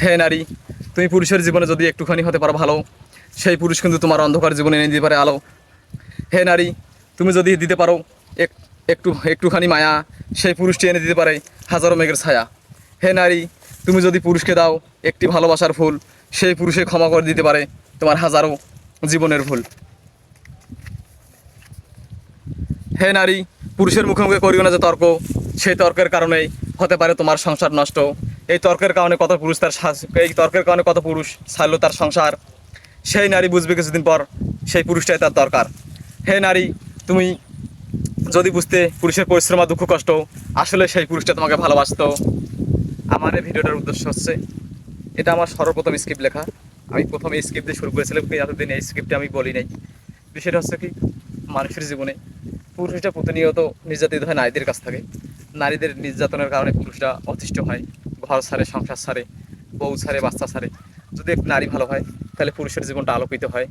হে নারী, তুমি পুরুষের জীবনে যদি একটুখানি হতে পারো ভালো, সেই পুরুষ কিন্তু তোমার অন্ধকার জীবনে এনে দিতে পারে আলো। হে নারী, তুমি যদি দিতে পারো একটুখানি মায়া, সেই পুরুষটি এনে দিতে পারে হাজারো মেঘের ছায়া। হে নারী, তুমি যদি পুরুষকে দাও একটি ভালোবাসার ফুল, সেই পুরুষে ক্ষমা করে দিতে পারে তোমার হাজারো জীবনের ভুল। হে নারী, পুরুষের মুখে মুখে করিও না যে তর্ক, সেই তর্কের কারণেই হতে পারে তোমার সংসার নষ্ট। এই তর্কের কারণে কত পুরুষ এই তর্কের কারণে কত পুরুষ ছাড়লো তার সংসার। সেই নারী বুঝবে কিছুদিন পর সেই পুরুষটাই তার দরকার। হে নারী, তুমি যদি বুঝতে পুরুষের পরিশ্রম আর দুঃখ কষ্ট, আসলে সেই পুরুষটা তোমাকে ভালোবাসতো। আমার এই ভিডিওটার উদ্দেশ্য হচ্ছে, এটা আমার সর্বপ্রথম স্ক্রিপ্ট লেখা। আমি প্রথম এই স্ক্রিপ্ট দিয়ে শুরু করেছিলাম, কিন্তু এতদিন এই স্ক্রিপ্টে আমি বলি নাই। বিষয়টা হচ্ছে কি, মানুষের জীবনে পুরুষটা প্রতিনিয়ত নির্যাতিত হয় নারীদের কাছ থেকে। নারীদের নির্যাতনের কারণে পুরুষরা অতিষ্ঠ হয়, ঘর ছাড়ে, সংসার ছাড়ে, বউ ছাড়ে, বাচ্চা ছাড়ে। যদি একটু নারী ভালো হয়, তাহলে পুরুষের জীবনটা আলোকিত হয়,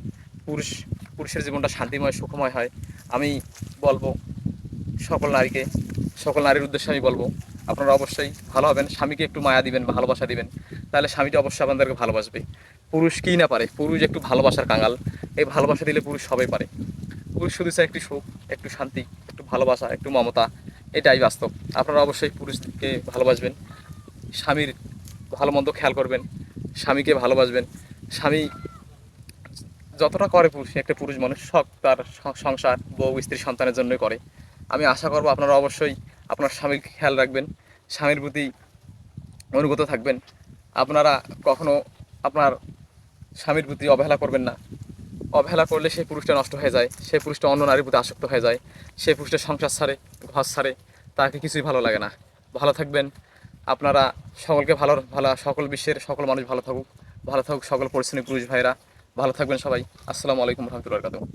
পুরুষের জীবনটা শান্তিময়, সুখময় হয়। আমি বলবো সকল নারীকে, সকল নারীর উদ্দেশ্যে আমি বলবো, আপনারা অবশ্যই ভালো হবেন, স্বামীকে একটু মায়া দিবেন, ভালোবাসা দিবেন, তাহলে স্বামীটা অবশ্যই আপনাদেরকে ভালোবাসবে। পুরুষ কী না পারে, পুরুষ একটু ভালোবাসার কাঙাল। এই ভালোবাসা দিলে পুরুষ সবাই পারে। পুরুষ শুধু চায় একটু সুখ, একটু শান্তি, একটু ভালোবাসা, একটু মমতা। এটাই বাস্তব। আপনারা অবশ্যই পুরুষকে ভালোবাসবেন, স্বামীর ভালো মন্দ খেয়াল করবেন, স্বামীকে ভালোবাসবেন। স্বামী যতটা করে পুরুষ, একটা পুরুষ মানুষ শখ তার সংসার, বউ, স্ত্রী, সন্তানের জন্যই করে। আমি আশা করবো আপনারা অবশ্যই আপনার স্বামীর খেয়াল রাখবেন, স্বামীর প্রতি অনুগত থাকবেন। আপনারা কখনো আপনার স্বামীর প্রতি অবহেলা করবেন না। অবহেলা করলে সেই পুরুষটা নষ্ট হয়ে যায়, সেই পুরুষটা অন্য নারীর প্রতি আসক্ত হয়ে যায়, সেই পুরুষটা সংসার ছাড়ে, ঘর ছাড়ে, তাকে কিছুই ভালো লাগে না। ভালো থাকবেন আপনারা। সকলকে সকল বিশ্বের সকল মানুষ ভালো থাকুক, ভালো থাকুক সকল পরিশ্রমী পুরুষ ভাইরা। ভালো থাকবেন সবাই। আসসালামু আলাইকুম রহমতুল্লাহ বরকাতুহু।